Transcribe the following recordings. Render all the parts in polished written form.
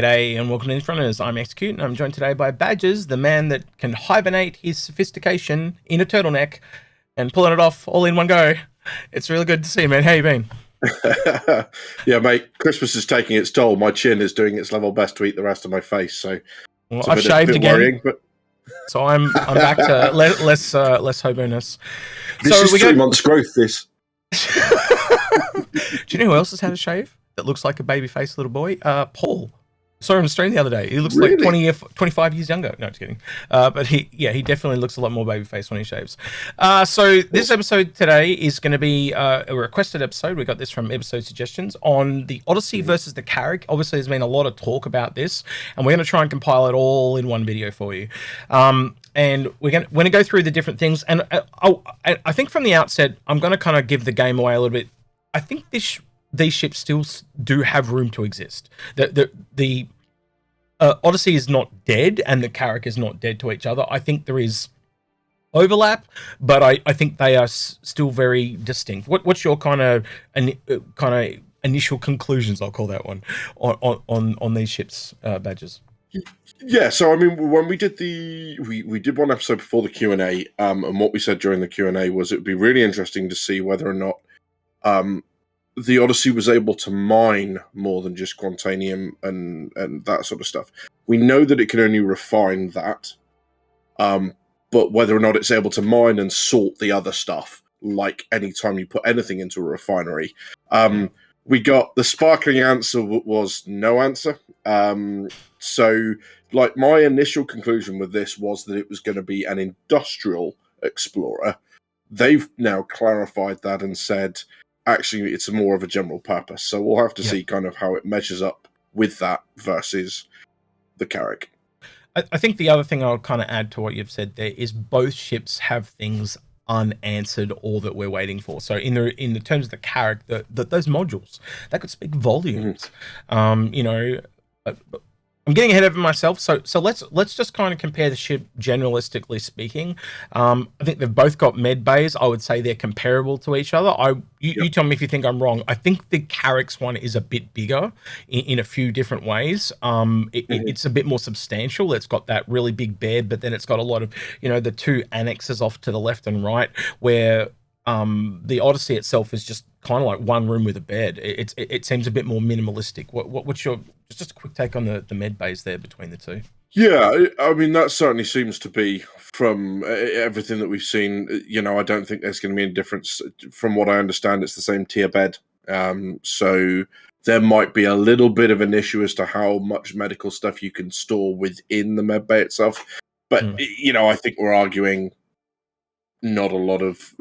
G'day and welcome to Inforunners. I'm Execute and I'm joined today by Badges, the man that can hibernate his sophistication in a turtleneck and pulling it off all in one go. It's really good to see you, man. How you been? Yeah, mate, Christmas is taking its toll. My chin is doing its level best to eat the rest of my face, so well, I've shaved again. Worrying, but... So I'm back to less hobo-ness. This is 3 months growth, this. Do you know who else has had a shave that looks like a baby-faced little boy? Paul. Saw him on the stream the other day. He looks like 25 years younger. No, just kidding. But he definitely looks a lot more baby-faced when he shaves. So this episode today is going to be a requested episode. We got this from episode suggestions on the Odyssey versus the Carrack. Obviously, there's been a lot of talk about this, and we're going to try and compile it all in one video for you. And we're going to go through the different things. And I think from the outset, I'm going to kind of give the game away a little bit. I think these ships still do have room to exist. The Odyssey is not dead, and the Carrack is not dead to each other. I think there is overlap, but I think they are still very distinct. What's your kind of initial conclusions? I'll call that one on these ships, Badges. Yeah, so I mean, when we did we did one episode before the Q&A, and what we said during the Q&A was it would be really interesting to see whether or not the Odyssey was able to mine more than just Quantanium and that sort of stuff. We know that it can only refine that, but whether or not it's able to mine and sort the other stuff, like any time you put anything into a refinery. We got the sparkling answer was no answer. So, like, my initial conclusion with this was that it was going to be an industrial explorer. They've now clarified that and said, actually, it's more of a general purpose. So we'll have to see kind of how it measures up with that versus the Carrack. I think the other thing I'll kind of add to what you've said there is both ships have things unanswered or that we're waiting for. So in the terms of the Carrack, those modules, that could speak volumes. I'm getting ahead of myself, so let's just kind of compare the ship generalistically speaking. I think they've both got med bays. I would say they're comparable to each other. You tell me if you think I'm wrong. I think the Carrack's one is a bit bigger in a few different ways. It's a bit more substantial. It's got that really big bed, but then it's got a lot of, the two annexes off to the left and right, where the Odyssey itself is just kind of like one room with a bed. It seems a bit more minimalistic. What's your just a quick take on the med bays there between the two? Yeah, I mean, that certainly seems to be from everything that we've seen. I don't think there's going to be any difference. From what I understand, it's the same tier bed. So there might be a little bit of an issue as to how much medical stuff you can store within the med bay itself. But I think we're arguing not a lot of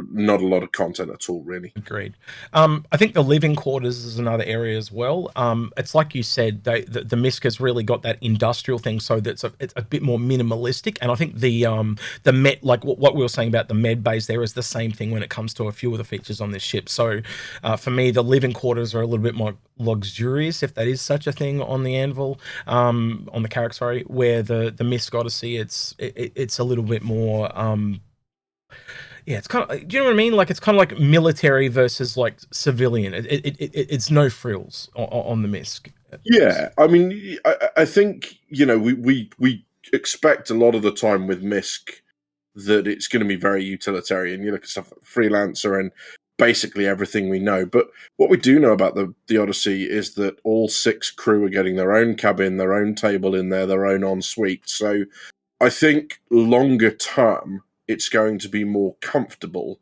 content at all, really. Agreed. I think the living quarters is another area as well. It's like you said, the MISC really got that industrial thing, so that's it's a bit more minimalistic. And I think the med, like what we were saying about the med bays, there is the same thing when it comes to a few of the features on this ship. So for me, the living quarters are a little bit more luxurious, if that is such a thing, on the Anvil, on the Carrack, sorry. Where the MISC Odyssey, it's a little bit more. Yeah, it's kind of, do you know what I mean? Like, it's kind of like military versus like civilian. It's no frills on the MISC. Yeah, I mean, I think we expect a lot of the time with MISC that it's going to be very utilitarian. You look at stuff like Freelancer and basically everything we know. But what we do know about the Odyssey is that all 6 crew are getting their own cabin, their own table in there, their own ensuite. So I think longer term, it's going to be more comfortable,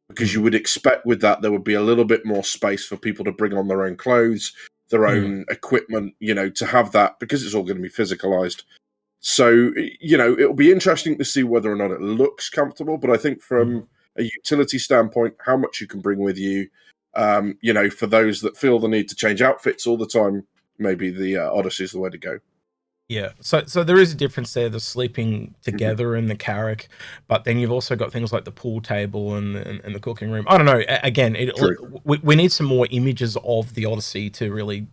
because you would expect with that there would be a little bit more space for people to bring on their own clothes, their own equipment, to have that, because it's all going to be physicalized. So, it'll be interesting to see whether or not it looks comfortable, but I think from a utility standpoint, how much you can bring with you, for those that feel the need to change outfits all the time, maybe the Odyssey is the way to go. Yeah, so there is a difference there, the sleeping together in the Carrack, but then you've also got things like the pool table and the cooking room. I don't know, again, we need some more images of the Odyssey to really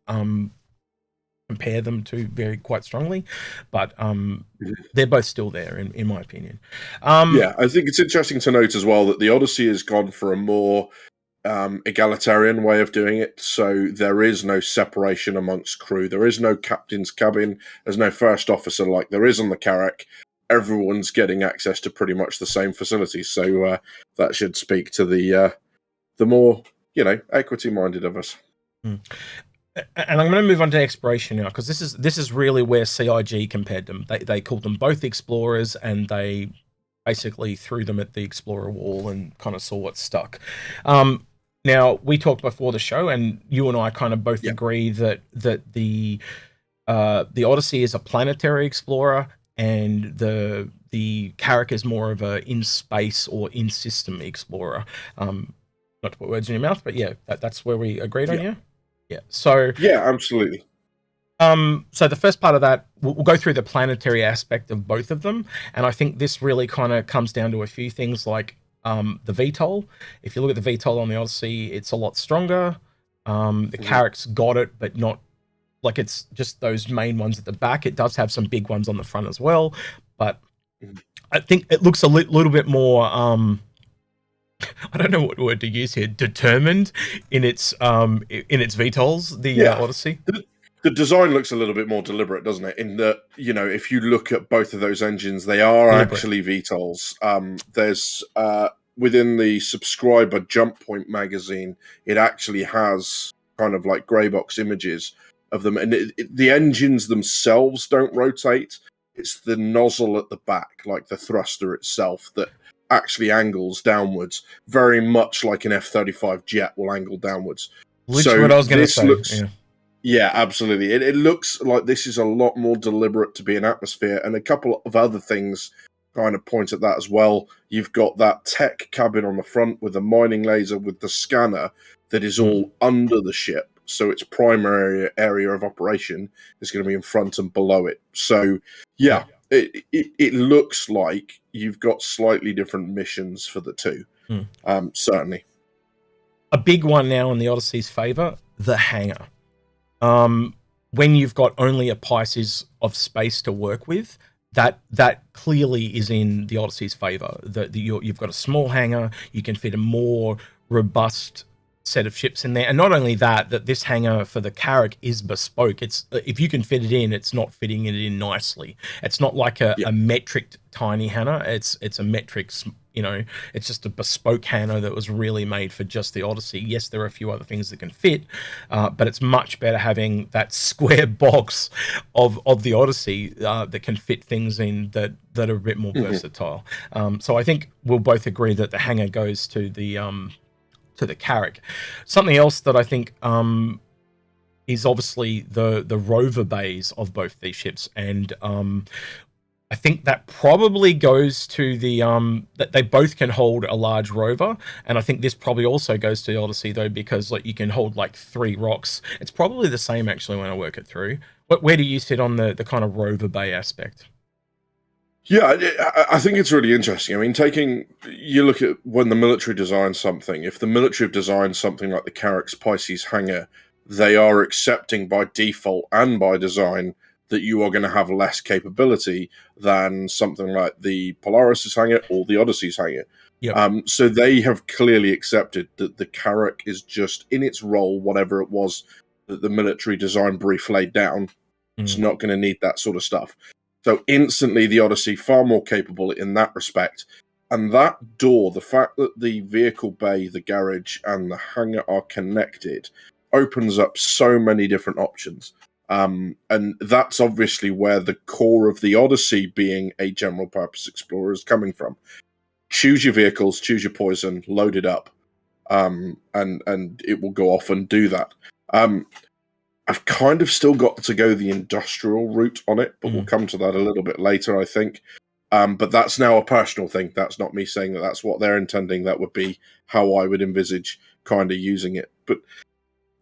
compare them to quite strongly, but they're both still there in my opinion. Yeah, I think it's interesting to note as well that the Odyssey has gone for a more egalitarian way of doing it. So there is no separation amongst crew. There is no captain's cabin. There's no first officer like there is on the Carrack. Everyone's getting access to pretty much the same facilities. So that should speak to the more, equity-minded of us. And I'm going to move on to exploration now, because this is really where CIG compared them. They called them both explorers, and they basically threw them at the explorer wall and kind of saw what stuck. Now, we talked before the show, and you and I kind of both agree that the Odyssey is a planetary explorer, and the Carrack is more of a in space or in system explorer. Not to put words in your mouth, but yeah, that's where we agreed on. Yeah. So yeah, absolutely. So the first part of that, we'll go through the planetary aspect of both of them, and I think this really kind of comes down to a few things like the VTOL. If you look at the VTOL on the Odyssey, it's a lot stronger. The Carrack's got it, but not like it's just those main ones at the back. It does have some big ones on the front as well, but I think it looks a little bit more I don't know what word to use here, determined in its VTOLs, the Odyssey. The design looks a little bit more deliberate, doesn't it? In that, if you look at both of those engines, they are actually VTOLs. There's within the subscriber Jump Point magazine, it actually has kind of like grey box images of them, and the engines themselves don't rotate. It's the nozzle at the back, like the thruster itself, that actually angles downwards, very much like an F-35 jet will angle downwards. Literally what I was going to say. Yeah, absolutely. It looks like this is a lot more deliberate to be an atmosphere, and a couple of other things kind of point at that as well. You've got that tech cabin on the front with the mining laser with the scanner that is all under the ship, so its primary area of operation is going to be in front and below it. So, yeah. It looks like you've got slightly different missions for the two. Certainly. A big one now in the Odyssey's favor, the hangar. When you've got only a Pisces of space to work with, that clearly is in the Odyssey's favor. You've got a small hangar, you can fit a more robust set of ships in there, and not only that this hangar for the Carrack is bespoke. It's if you can fit it in, it's not fitting it in nicely. It's not like a metric tiny hangar. It's a metric, it's just a bespoke hangar that was really made for just the Odyssey. Yes, there are a few other things that can fit, but it's much better having that square box of the Odyssey that can fit things in that are a bit more versatile. So I think we'll both agree that the hangar goes to the Carrack. Something else that I think is obviously the rover bays of both these ships, and I think that probably goes to the that they both can hold a large rover, and I think this probably also goes to the Odyssey though, because like you can hold like 3 rocks. It's probably the same actually when I work it through. Where do you sit on the kind of rover bay aspect? Yeah, I think it's really interesting. I mean, you look at when the military designs something, if the military have designed something like the Carrack's Pisces hangar, they are accepting by default and by design that you are going to have less capability than something like the Polaris's hangar or the Odyssey's hangar. Yep. So they have clearly accepted that the Carrack is just in its role, whatever it was that the military design brief laid down. It's not going to need that sort of stuff. So instantly, the Odyssey far more capable in that respect. And that door, the fact that the vehicle bay, the garage, and the hangar are connected, opens up so many different options. And that's obviously where the core of the Odyssey being a general purpose explorer is coming from. Choose your vehicles, choose your poison, load it up, and it will go off and do that. I've kind of still got to go the industrial route on it, but we'll come to that a little bit later, I think. But that's now a personal thing. That's not me saying that that's what they're intending. That would be how I would envisage kind of using it. But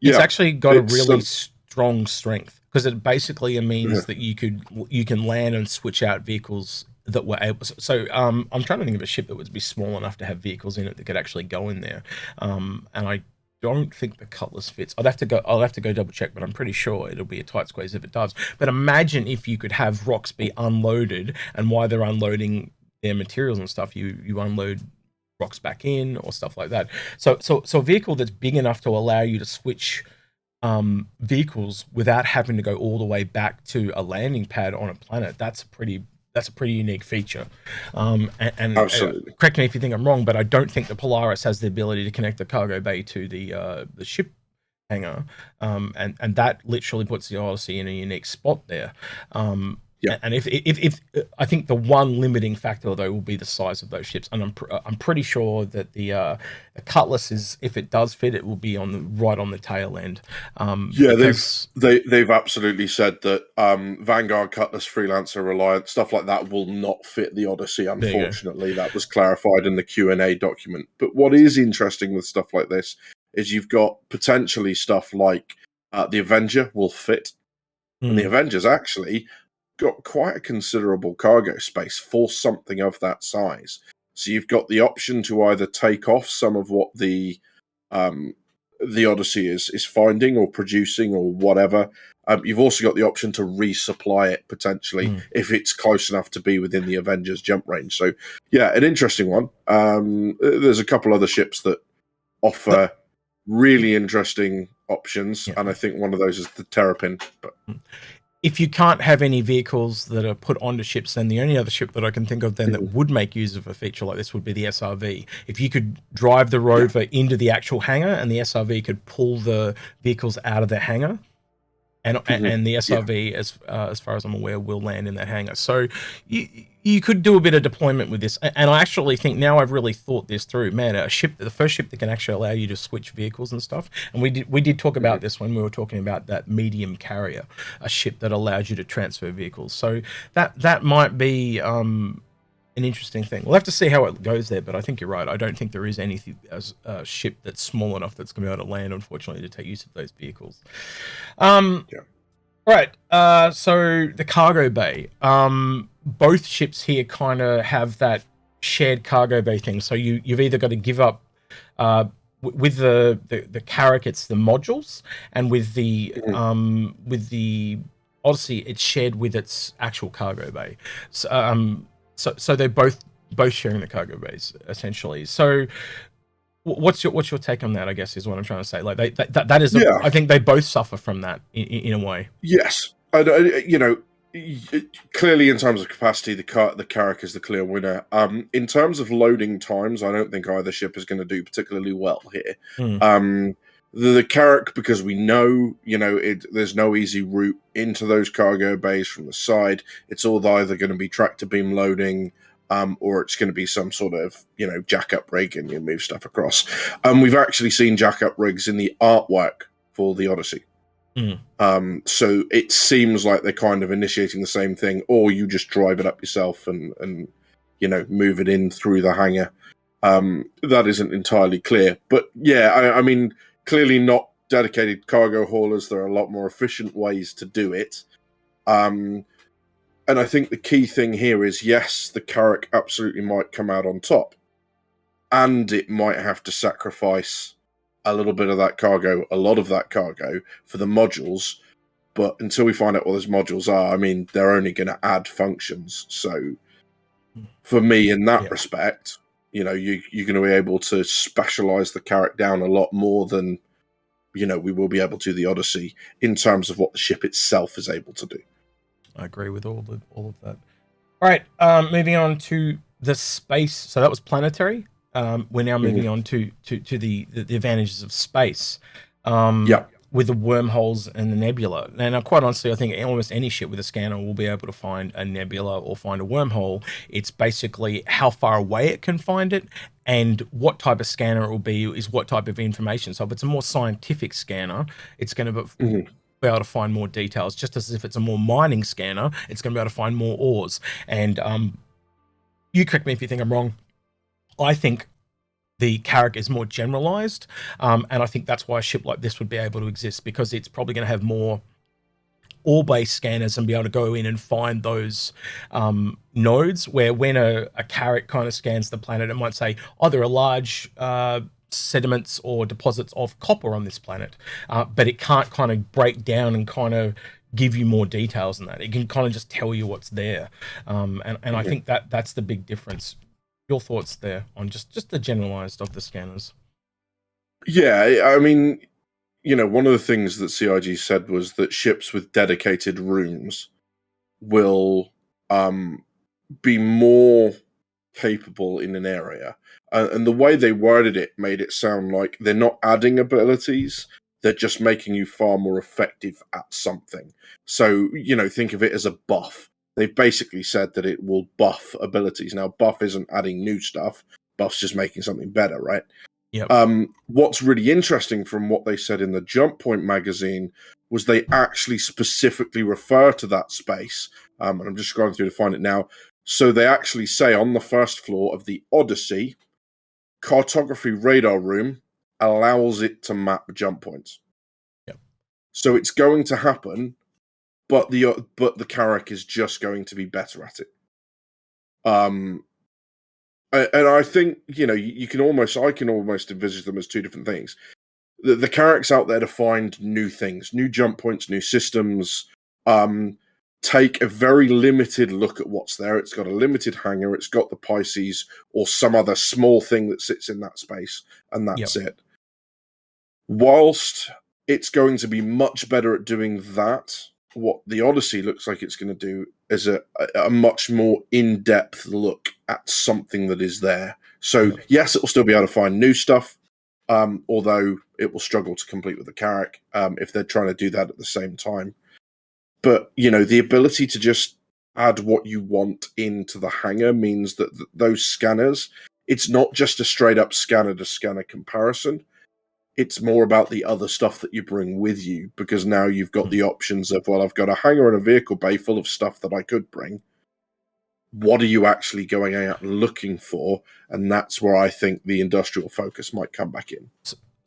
yeah, it's actually got a really strong strength, because it basically means that you can land and switch out vehicles that were able. So I'm trying to think of a ship that would be small enough to have vehicles in it that could actually go in there. And I don't think the Cutlass fits. I'll have to go double check, but I'm pretty sure it'll be a tight squeeze if it does. But imagine if you could have rocks be unloaded, and while they're unloading their materials and stuff, you unload rocks back in or stuff like that. So a vehicle that's big enough to allow you to switch vehicles without having to go all the way back to a landing pad on a planet, that's a pretty unique feature. And Absolutely. Correct me if you think I'm wrong, but I don't think the Polaris has the ability to connect the cargo bay to the ship hangar, and that literally puts the Odyssey in a unique spot there. Yeah. And if I think the one limiting factor though will be the size of those ships, and I'm pretty sure that the Cutlass is, if it does fit, it will be right on the tail end. They've absolutely said that Vanguard, Cutlass, Freelancer, Reliant, stuff like that will not fit the Odyssey. Unfortunately, that was clarified in the Q&A document. But what is interesting with stuff like this is you've got potentially stuff like the Avenger will fit, and the Avenger's actually got quite a considerable cargo space for something of that size. So you've got the option to either take off some of what the Odyssey is finding or producing or whatever. You've also got the option to resupply it potentially if it's close enough to be within the Avengers jump range. So yeah, an interesting one. There's a couple other ships that offer really interesting options, and I think one of those is the Terrapin. But if you can't have any vehicles that are put onto ships, then the only other ship that I can think of then that would make use of a feature like this would be the SRV. If you could drive the rover into the actual hangar, and the SRV could pull the vehicles out of the hangar, and the SRV, as far as I'm aware, will land in that hangar. So you could do a bit of deployment with this. And I actually think, now I've really thought this through, man, the first ship that can actually allow you to switch vehicles and stuff. And we did talk about this when we were talking about that medium carrier, a ship that allows you to transfer vehicles. So that might be an interesting thing. We'll have to see how it goes there, but I think you're right. I don't think there is anything as a ship that's small enough that's going to be able to land, unfortunately, to take use of those vehicles. Right. So the cargo bay. Both ships here kind of have that shared cargo bay thing. So you've either got to give up with the Carrack, it's the modules, and with the Odyssey, it's shared with its actual cargo bay. So they're both sharing the cargo bays essentially. So what's your take on that? I guess is what I'm trying to say. Like that is, I think they both suffer from that in a way. Yes, clearly in terms of capacity, the Carrack is the clear winner. In terms of loading times, I don't think either ship is going to do particularly well here. The Carrack, because we know, there's no easy route into those cargo bays from the side. It's all either going to be tractor beam loading, or it's going to be some sort of, jack-up rig, and you move stuff across. We've actually seen jack-up rigs in the artwork for the Odyssey. So it seems like they're kind of initiating the same thing, or you just drive it up yourself and move it in through the hangar. That isn't entirely clear. But yeah, I mean, clearly not dedicated cargo haulers. There are a lot more efficient ways to do it. And I think the key thing here is, yes, the Carrack absolutely might come out on top, and it might have to sacrifice a little bit of that cargo, a lot of that cargo, for the modules. But until we find out what those modules are, I mean, they're only going to add functions. So for me, in that respect, you're going to be able to specialize the Carrack down a lot more than, we will be able to the Odyssey in terms of what the ship itself is able to do. I agree with all of that. All right, moving on to the space. So that was planetary. We're now moving on to the advantages of space. With the wormholes and the nebula. Now, quite honestly, I think almost any ship with a scanner will be able to find a nebula or find a wormhole. It's basically how far away it can find it, and what type of scanner it will be is what type of information. So if it's a more scientific scanner, it's going to be able to find more details, just as if it's a more mining scanner, it's going to be able to find more ores. And you correct me if you think I'm wrong. I think the Carrack is more generalized, and I think that's why a ship like this would be able to exist, because it's probably going to have more ore-based scanners and be able to go in and find those nodes, where when a Carrack kind of scans the planet, it might say, oh, there are large sediments or deposits of copper on this planet, but it can't kind of break down and kind of give you more details than that. It can kind of just tell you what's there, and I think that's the big difference Your thoughts there on just the generalized of the scanners? Yeah, I mean, one of the things that CIG said was that ships with dedicated rooms will be more capable in an area. And the way they worded it made it sound like they're not adding abilities, they're just making you far more effective at something. So, think of it as a buff. They've basically said that it will buff abilities. Now, buff isn't adding new stuff, buff's just making something better, right? Yep. What's really interesting from what they said in the Jump Point magazine was they actually specifically refer to that space. And I'm just scrolling through to find it now. So they actually say on the first floor of the Odyssey, cartography radar room allows it to map jump points. Yep. So it's going to happen, but the Carrack is just going to be better at it. And I think, I can almost envisage them as two different things. The Carrack's out there to find new things, new jump points, new systems, take a very limited look at what's there. It's got a limited hangar, it's got the Pisces or some other small thing that sits in that space, and that's it. Whilst it's going to be much better at doing that, what the Odyssey looks like it's going to do is a much more in-depth look at something that is there. So, yes, it will still be able to find new stuff, although it will struggle to compete with the Carrack if they're trying to do that at the same time. But, the ability to just add what you want into the hangar means that those scanners, it's not just a straight-up scanner-to-scanner comparison. It's more about the other stuff that you bring with you, because now you've got the options of, well, I've got a hangar and a vehicle bay full of stuff that I could bring. What are you actually going out and looking for? And that's where I think the industrial focus might come back in.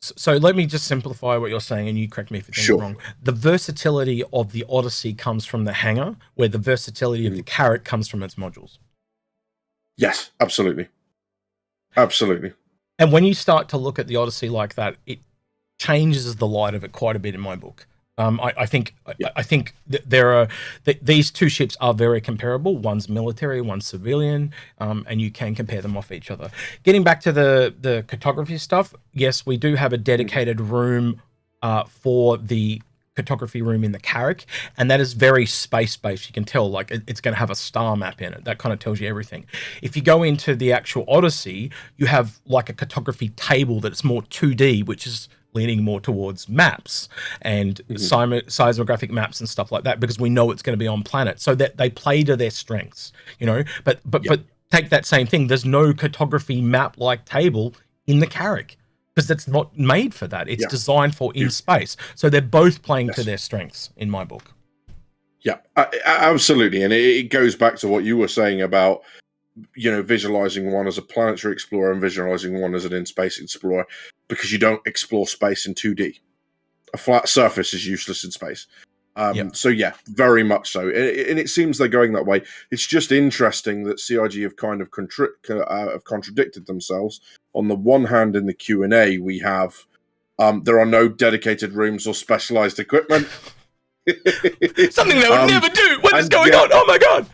So let me just simplify what you're saying, and you correct me if it's wrong. The versatility of the Odyssey comes from the hangar, where the versatility of the Carrack comes from its modules. Yes, absolutely. Absolutely. And when you start to look at the Odyssey like that, it changes the light of it quite a bit in my book. I think that there are these two ships are very comparable. One's military, one's civilian, and you can compare them off each other. Getting back to the cartography stuff, yes, we do have a dedicated room for the cartography room in the Carrack, and that is very space-based. You can tell, like, it's going to have a star map in it. That kind of tells you everything. If you go into the actual Odyssey, you have like a cartography table that's more 2D, which is leaning more towards maps and seismographic maps and stuff like that, because we know it's going to be on planet, so that they play to their strengths, but take that same thing. There's no cartography map like table in the Carrack, because that's not made for that. It's designed for in space. So they're both playing to their strengths in my book. Yeah, absolutely. And it goes back to what you were saying about, visualizing one as a planetary explorer and visualizing one as an in-space explorer, because you don't explore space in 2D. A flat surface is useless in space. So yeah, very much so. And it seems they're going that way. It's just interesting that CIG have kind of have contradicted themselves. On the one hand, in the Q&A, we have there are no dedicated rooms or specialized equipment. Something they would never do. What is going on? Oh my God.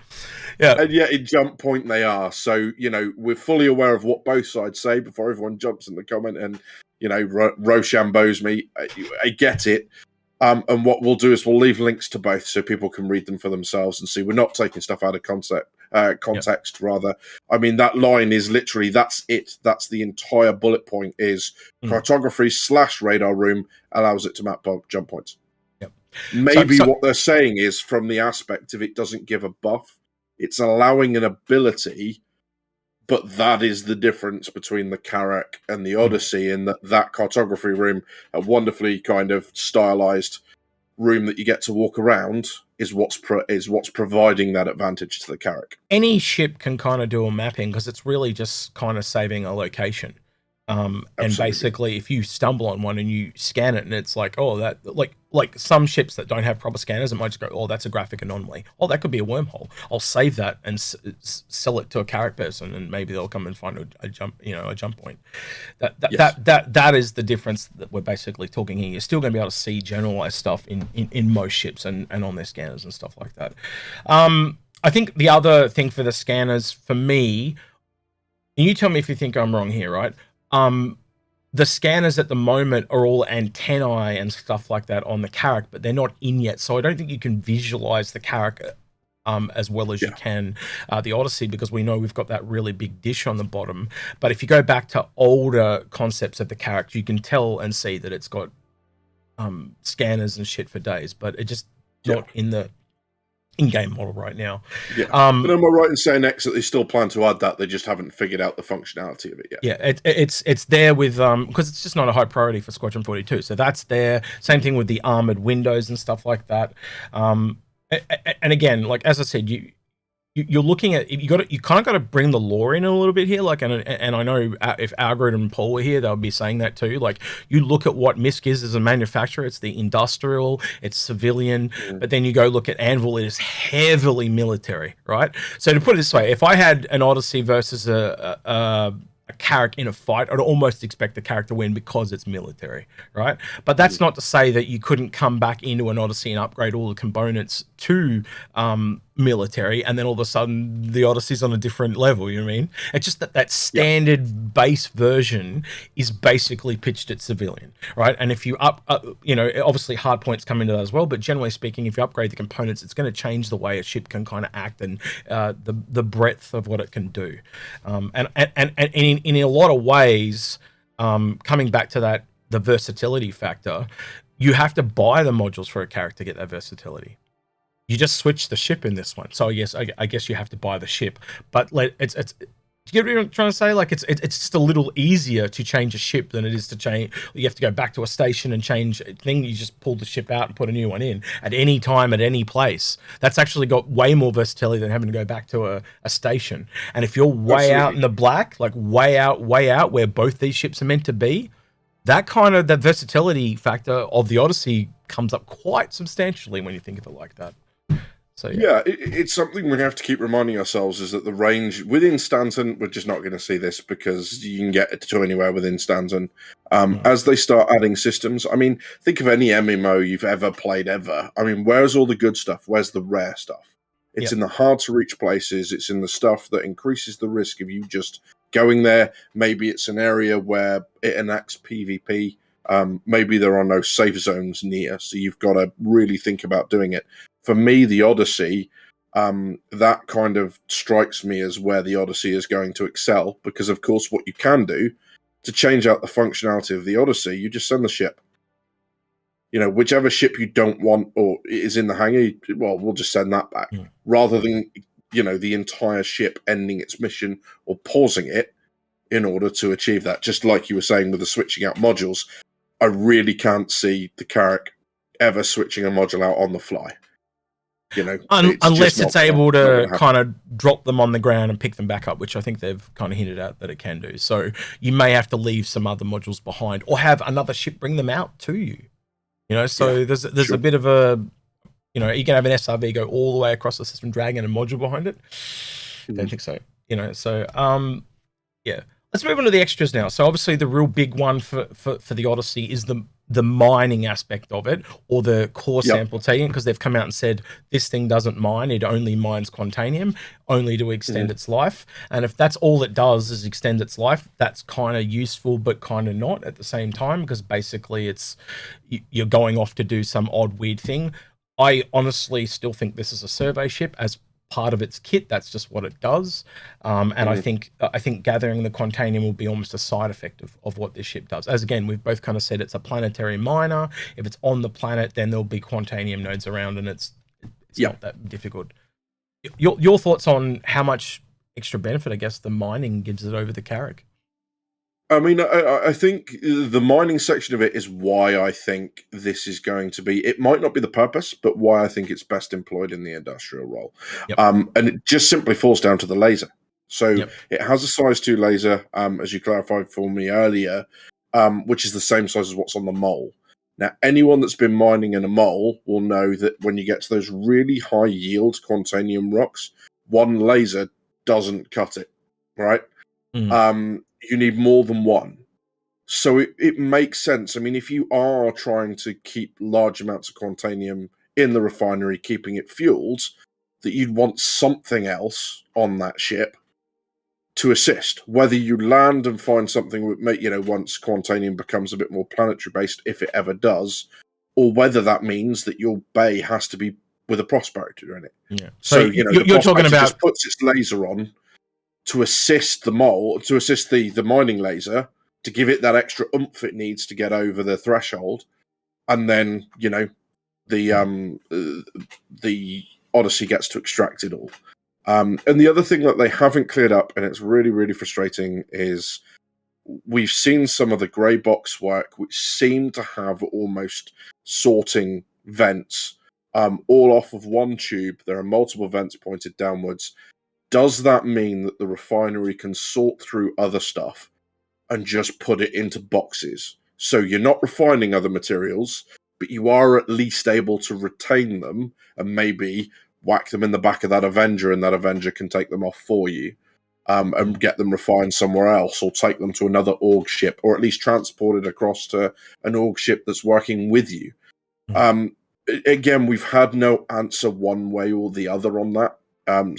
Yeah. And yet in Jump Point they are. So, we're fully aware of what both sides say before everyone jumps in the comment and, Rochambeaus me. I get it. And what we'll do is we'll leave links to both so people can read them for themselves and see. We're not taking stuff out of context, rather. I mean, that line is literally, that's it. That's the entire bullet point is cartography / radar room allows it to map jump points. Yep. Maybe what they're saying is, from the aspect of it doesn't give a buff, it's allowing an ability, but that is the difference between the Carrack and the Odyssey, in that cartography room, a wonderfully kind of stylized room that you get to walk around, is what's providing that advantage to the Carrack. Any ship can kind of do a mapping, because it's really just kind of saving a location. And basically, if you stumble on one and you scan it, and it's like, oh, that like some ships that don't have proper scanners, it might just go, oh, that's a graphic anomaly. Oh, that could be a wormhole. I'll save that and sell it to a Carrack person, and maybe they'll come and find a jump point. That is the difference that we're basically talking here. You're still going to be able to see generalized stuff in most ships and on their scanners and stuff like that. I think the other thing for the scanners, for me, And you tell me if you think I'm wrong here, right? The scanners at the moment are all antennae and stuff like that on the Carrack, but they're not in yet. So I don't think you can visualize the Carrack as well as you can the Odyssey, because we know we've got that really big dish on the bottom. But if you go back to older concepts of the Carrack, you can tell and see that it's got scanners and shit for days, but it just not in the in-game model right now. But am I right in saying X that they still plan to add that? They just haven't figured out the functionality of it yet. Yeah, it's there with because it's just not a high priority for Squadron 42. So that's there. Same thing with the armored windows and stuff like that. And again, like as I said, you're looking at you kind of got to bring the lore in a little bit here. Like, and I know if Algrid and Paul were here, they'll be saying that too. Like, you look at what MISC is as a manufacturer, it's the industrial, it's civilian, but then you go look at Anvil, it is heavily military, right? So to put it this way, if I had an Odyssey versus a Carrack in a fight, I'd almost expect the Carrack to win because it's military, right? But that's not to say that you couldn't come back into an Odyssey and upgrade all the components to military, and then all of a sudden the Odyssey's on a different level. You know what I mean? It's just that standard base version is basically pitched at civilian, right? And if you you know, obviously hard points come into that as well, but generally speaking, if you upgrade the components, it's going to change the way a ship can kind of act and the breadth of what it can do. And in a lot of ways, coming back to that, the versatility factor, you have to buy the modules for a character to get that versatility. You just switch the ship in this one. So yes, I guess you have to buy the ship, but it's do you get what I'm trying to say? Like it's just a little easier to change a ship than it is to change. You have to go back to a station and change a thing. You just pull the ship out and put a new one in at any time, at any place. That's actually got way more versatility than having to go back to a station. And if you're way out in the black, like way out where both these ships are meant to be, that kind of the versatility factor of the Odyssey comes up quite substantially when you think of it like that. So it's something we have to keep reminding ourselves is that the range within Stanton, we're just not going to see this because you can get it to anywhere within Stanton. As they start adding systems, I mean, think of any MMO you've ever played ever. I mean, where's all the good stuff? Where's the rare stuff? It's in the hard to reach places. It's in the stuff that increases the risk of you just going there. Maybe it's an area where it enacts PvP. Maybe there are no safe zones near, so you've got to really think about doing it. For me, the Odyssey, that kind of strikes me as where the Odyssey is going to excel, because, of course, what you can do to change out the functionality of the Odyssey, you just send the ship. You know, whichever ship you don't want or is in the hangar, well, we'll just send that back. Rather than, you know, the entire ship ending its mission or pausing it in order to achieve that. Just like you were saying with the switching out modules, I really can't see the Carrack ever switching a module out on the fly. You know, unless it's able to kind of drop them on the ground and pick them back up, which I think they've kind of hinted at that it can do. So you may have to leave some other modules behind or have another ship bring them out to you. You know, so there's a bit of a, you know, you can have an SRV go all the way across the system, dragging a module behind it. Don't think so. You know, so yeah. Let's move on to the extras now. So obviously the real big one for the Odyssey is the mining aspect of it, or the core sample tagging, because they've come out and said this thing doesn't mine, it only mines Quantanium, only to extend its life. And if that's all it does is extend its life, that's kind of useful but kind of not at the same time, because basically you're going off to do some odd weird thing. I honestly still think this is a survey ship as part of its kit. That's just what it does. And I think gathering the Quantanium will be almost a side effect of what this ship does. As again, we've both kind of said it's a planetary miner. If it's on the planet, then there'll be Quantanium nodes around, and it's not that difficult. Your thoughts on how much extra benefit, I guess, the mining gives it over the Carrack? I mean, I think the mining section of it is why I think this is going to be, it might not be the purpose, but why I think it's best employed in the industrial role. And it just simply falls down to the laser. So it has a size 2 laser, as you clarified for me earlier, which is the same size as what's on the mole. Now, anyone that's been mining in a mole will know that when you get to those really high yield Quantanium rocks, one laser doesn't cut it, right? You need more than one. So it makes sense. I mean, if you are trying to keep large amounts of Quantanium in the refinery, keeping it fueled, that you'd want something else on that ship to assist. Whether you land and find something that, you know, once Quantanium becomes a bit more planetary based, if it ever does, or whether that means that your bay has to be with a prospector in it. Yeah. So you know, you're talking about just puts its laser on to assist the mole, to assist the mining laser, to give it that extra oomph it needs to get over the threshold, and then, you know, the Odyssey gets to extract it all. And the other thing that they haven't cleared up, and it's really, really frustrating, is we've seen some of the grey box work which seem to have almost sorting vents all off of one tube. There are multiple vents pointed downwards. Does that mean that the refinery can sort through other stuff and just put it into boxes? So you're not refining other materials, but you are at least able to retain them and maybe whack them in the back of that Avenger, and that Avenger can take them off for you and get them refined somewhere else, or take them to another org ship, or at least transported across to an org ship that's working with you. Again, we've had no answer one way or the other on that.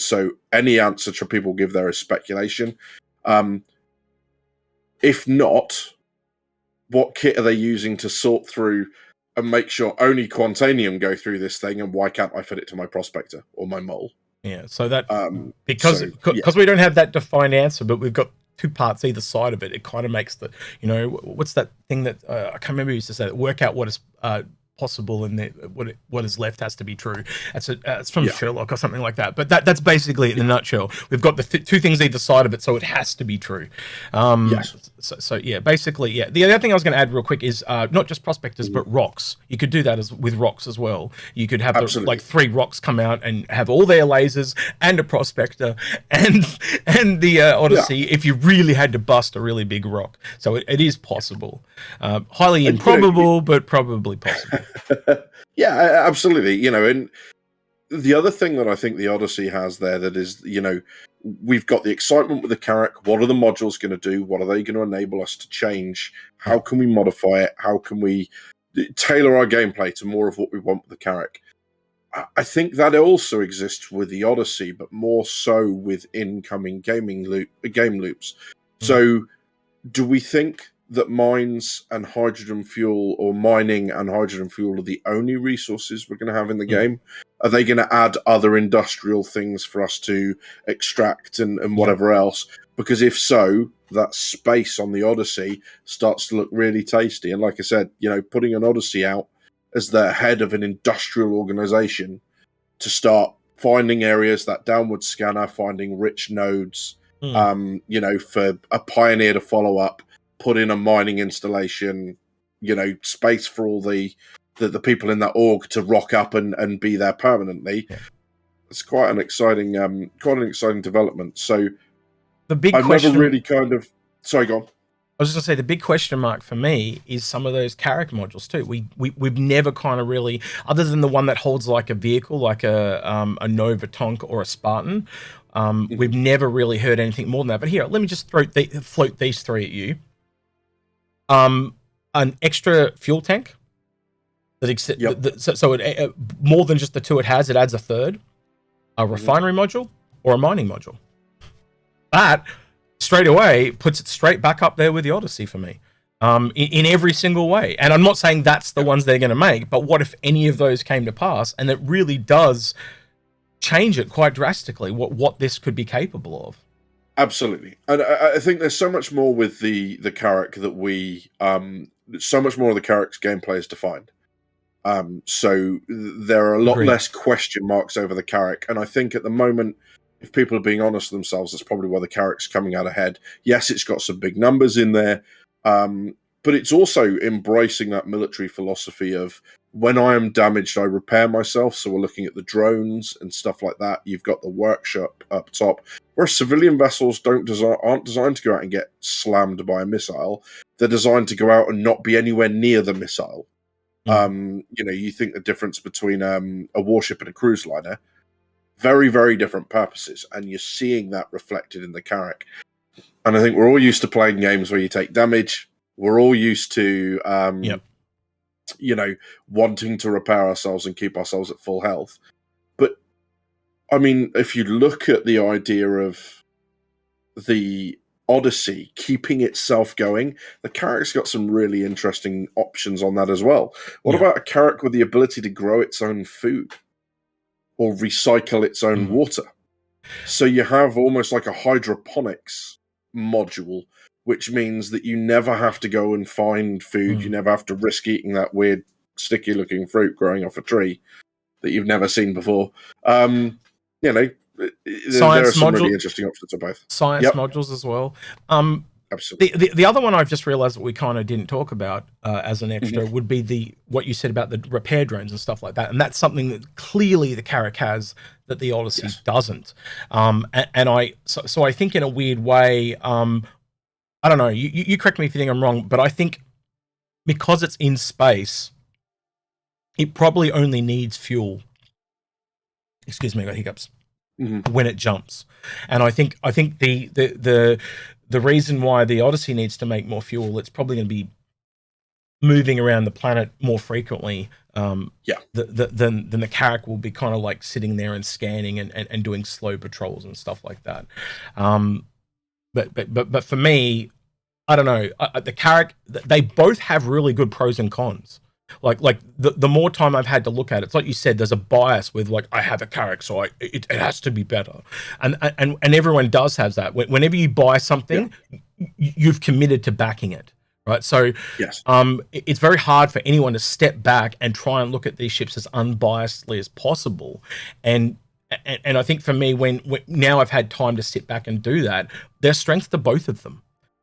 So any answer people give there is speculation. If not, what kit are they using to sort through and make sure only Quantanium go through this thing, and why can't I fit it to my prospector or my mole? Yeah, so that because we don't have that defined answer, but we've got two parts either side of it. It kind of makes the, you know, what's that thing that I can't remember who used to say, that work out what is possible and what is left has to be true. It's from Sherlock or something like that. But that's basically it in a nutshell. We've got the two things either side of it, so it has to be true. Yes. So yeah, basically, yeah. The other thing I was going to add real quick is not just prospectors, but rocks. You could do that with rocks as well. You could have like 3 rocks come out and have all their lasers and a prospector and the Odyssey if you really had to bust a really big rock. So it is possible. Highly improbable, but probably possible. Yeah, absolutely. You know, and the other thing that I think the Odyssey has there that is, you know, we've got the excitement with the Carrack. What are the modules going to do? What are they going to enable us to change? How can we modify it? How can we tailor our gameplay to more of what we want with the Carrack? I think that also exists with the Odyssey, but more so with incoming game loops. So do we think that mines and hydrogen fuel, or mining and hydrogen fuel, are the only resources we're going to have in the game? Are they going to add other industrial things for us to extract and whatever else? Because if so, that space on the Odyssey starts to look really tasty. And like I said, you know, putting an Odyssey out as the head of an industrial organization to start finding areas, that downward scanner, finding rich nodes, you know, for a pioneer to follow up, put in a mining installation, you know, space for all the people in that org to rock up and be there permanently. Yeah. It's quite an exciting development. So the big I've question, never really kind of, sorry, go on. I was just going to say, the big question mark for me is some of those Carrack modules too. We've never kind of really, other than the one that holds like a vehicle, like a Nova Tonk or a Spartan, we've never really heard anything more than that. But here, let me just float these 3 at you. An extra fuel tank that more than just the 2 it has, it adds a 3rd, a refinery module or a mining module. That straight away puts it straight back up there with the Odyssey for me, in every single way. And I'm not saying that's the ones they're going to make, but what if any of those came to pass, and it really does change it quite drastically, what this could be capable of. Absolutely. And I think there's so much more with the Carrack that so much more of the Carrack's gameplay is defined. So there are a lot less question marks over the Carrack. And I think at the moment, if people are being honest with themselves, that's probably why the Carrack's coming out ahead. Yes, it's got some big numbers in there, but it's also embracing that military philosophy of, when I am damaged, I repair myself. So we're looking at the drones and stuff like that. You've got the workshop up top, where civilian vessels aren't designed to go out and get slammed by a missile. They're designed to go out and not be anywhere near the missile. You know, you think the difference between a warship and a cruise liner, very, very different purposes. And you're seeing that reflected in the Carrack. And I think we're all used to playing games where you take damage. We're all used to, you know, wanting to repair ourselves and keep ourselves at full health. But, I mean, if you look at the idea of the Odyssey keeping itself going, the Carrack's got some really interesting options on that as well. What about a Carrack with the ability to grow its own food or recycle its own water? So you have almost like a hydroponics module, which means that you never have to go and find food. You never have to risk eating that weird sticky looking fruit growing off a tree that you've never seen before. You know, there are some really interesting options of both. Science modules as well. Absolutely. The other one I've just realized that we kind of didn't talk about as an extra would be what you said about the repair drones and stuff like that. And that's something that clearly the Carrack has that the Odyssey doesn't. So I think in a weird way, I don't know, you correct me if you think I'm wrong, but I think because it's in space, it probably only needs fuel. Excuse me, I got hiccups. When it jumps. And I think the reason why the Odyssey needs to make more fuel, it's probably going to be moving around the planet more frequently than the Carrack will be kind of like sitting there and scanning and doing slow patrols and stuff like that. But for me, I don't know, the Carrack, they both have really good pros and cons. Like the more time I've had to look at it, it's like you said, there's a bias with like, I have a Carrack, so it has to be better. And everyone does have that. Whenever you buy something, you've committed to backing it, right? So it's very hard for anyone to step back and try and look at these ships as unbiasedly as possible. And I think for me, when now I've had time to sit back and do that, there's strength to both of them.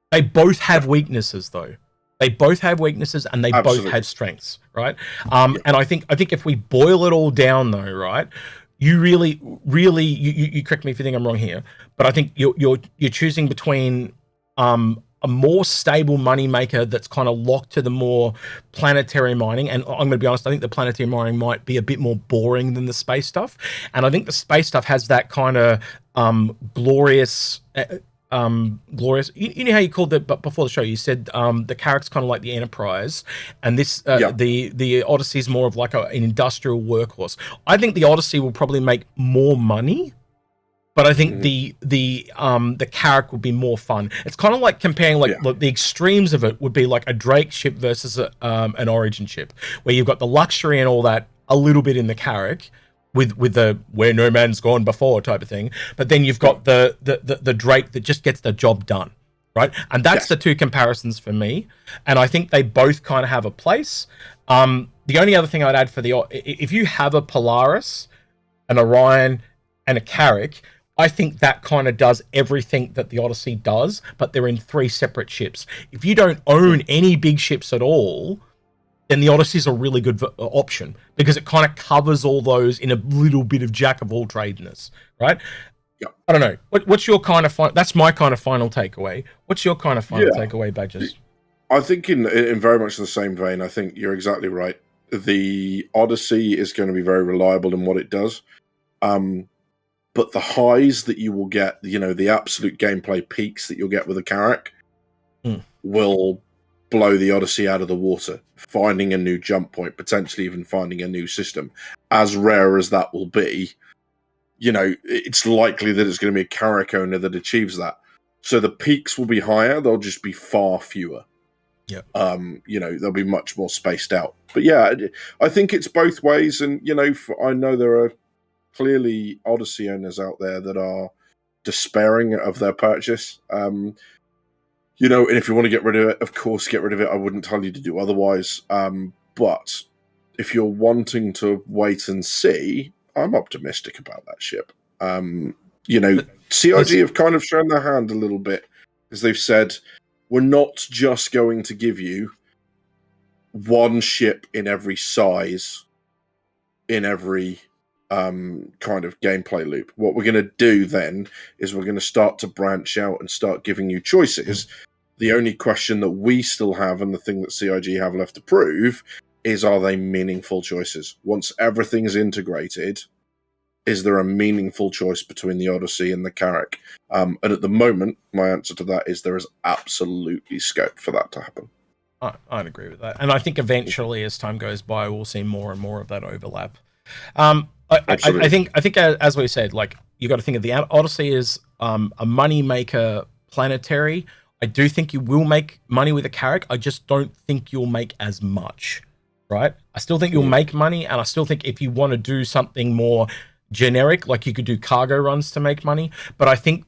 They both have weaknesses though. They both have weaknesses and they both have strengths, right? And I think if we boil it all down though, right, you really, you correct me if you think I'm wrong here, but I think you're choosing between a more stable money maker that's kind of locked to the more planetary mining. And I'm going to be honest, I think the planetary mining might be a bit more boring than the space stuff. And I think the space stuff has that kind of glorious. You know how you called it, but before the show you said the Carrack's kind of like the Enterprise, and this the Odyssey is more of like an industrial workhorse. I think the Odyssey will probably make more money, but I think the Carrack would be more fun. It's kind of like comparing like the extremes of it would be like a Drake ship versus an Origin ship, where you've got the luxury and all that a little bit in the Carrack, with the where no man's gone before type of thing, but then you've got the Drake that just gets the job done, right? And that's the two comparisons for me, and I think they both kind of have a place. The only other thing I'd add if you have a Polaris, an Orion, and a Carrack, I think that kind of does everything that the Odyssey does, but they're in 3 separate ships. If you don't own any big ships at all, then the Odyssey is a really good option because it kind of covers all those in a little bit of jack of all tradeness, right? Yeah. I don't know. What's your kind of that's my kind of final takeaway. What's your kind of final takeaway, Badges? I think in very much the same vein, I think you're exactly right. The Odyssey is going to be very reliable in what it does. But the highs that you will get, you know, the absolute gameplay peaks that you'll get with a Carrack will blow the Odyssey out of the water, finding a new jump point, potentially even finding a new system. As rare as that will be, you know, it's likely that it's going to be a Carrack owner that achieves that. So the peaks will be higher, they'll just be far fewer. Yeah. You know, they'll be much more spaced out. But yeah, I think it's both ways. And, you know, I know there are clearly Odyssey owners out there that are despairing of their purchase. You know, and if you want to get rid of it, of course, get rid of it. I wouldn't tell you to do otherwise. But if you're wanting to wait and see, I'm optimistic about that ship. You know, CIG have kind of shown their hand a little bit, because they've said, we're not just going to give you one ship in every size, in every kind of gameplay loop. What we're going to do then is we're going to start to branch out and start giving you choices. The only question that we still have, and the thing that CIG have left to prove, is are they meaningful choices? Once everything's integrated, is there a meaningful choice between the Odyssey and the Carrack? And at the moment, my answer to that is there is absolutely scope for that to happen. I'd agree with that. And I think eventually, as time goes by, we'll see more and more of that overlap. I think, as we said, like, you got to think of the Odyssey as a money maker planetary. I do think you will make money with a Carrack. I just don't think you'll make as much, right? I still think you'll make money, and I still think if you want to do something more generic, like you could do cargo runs to make money. But I think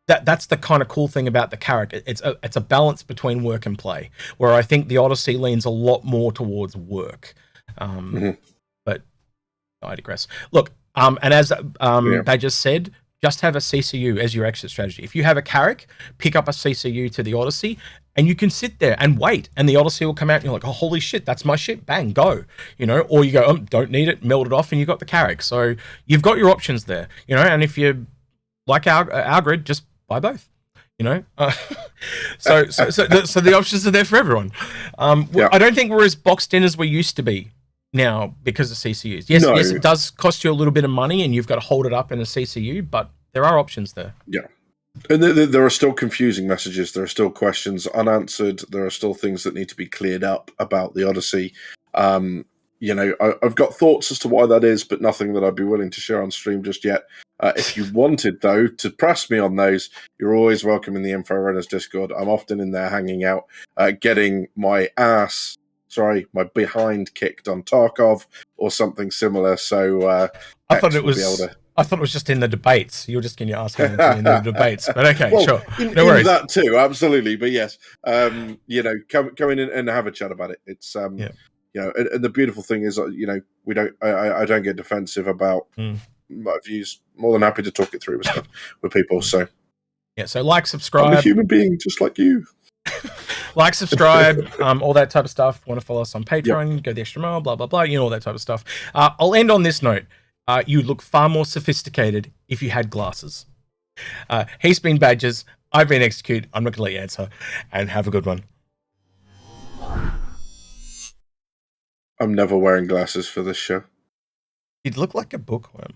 that's the kind of cool thing about the Carrack. It's a balance between work and play, where I think the Odyssey leans a lot more towards work. But I digress. Look, and as Badger said, just have a CCU as your exit strategy. If you have a Carrack, pick up a CCU to the Odyssey, and you can sit there and wait, and the Odyssey will come out, and you're like, oh, holy shit, that's my shit, bang, go. You know, or you go, don't need it, meld it off, and you got the Carrack. So you've got your options there, you know, and if you like our grid, just buy both. You know, so the options are there for everyone. I don't think we're as boxed in as we used to be now because of CCUs. Yes, it does cost you a little bit of money, and you've got to hold it up in a CCU, but there are options there. Yeah, and there are still confusing messages. There are still questions unanswered. There are still things that need to be cleared up about the Odyssey. You know, I've got thoughts as to why that is, but nothing that I'd be willing to share on stream just yet. If you wanted, though, to press me on those, you're always welcome in the Inforunners Discord. I'm often in there hanging out, getting my behind kicked on Tarkov or something similar. So I thought it was just in the debates. You were just getting your ass handed to you in the debates. But okay, sure. No worries. In that too, absolutely. But yes, you know, come in and have a chat about it. It's you know, and the beautiful thing is, you know, I don't get defensive about my views. More than happy to talk it through with people. So yeah, so like, subscribe. I'm a human being just like you. Like, subscribe, all that type of stuff. Want to follow us on Patreon, go the extra mile, blah, blah, blah, you know, all that type of stuff. I'll end on this note. You look far more sophisticated if you had glasses. He's been Badgers. I've been Execute. I'm not going to let you answer. And have a good one. I'm never wearing glasses for this show. You'd look like a bookworm.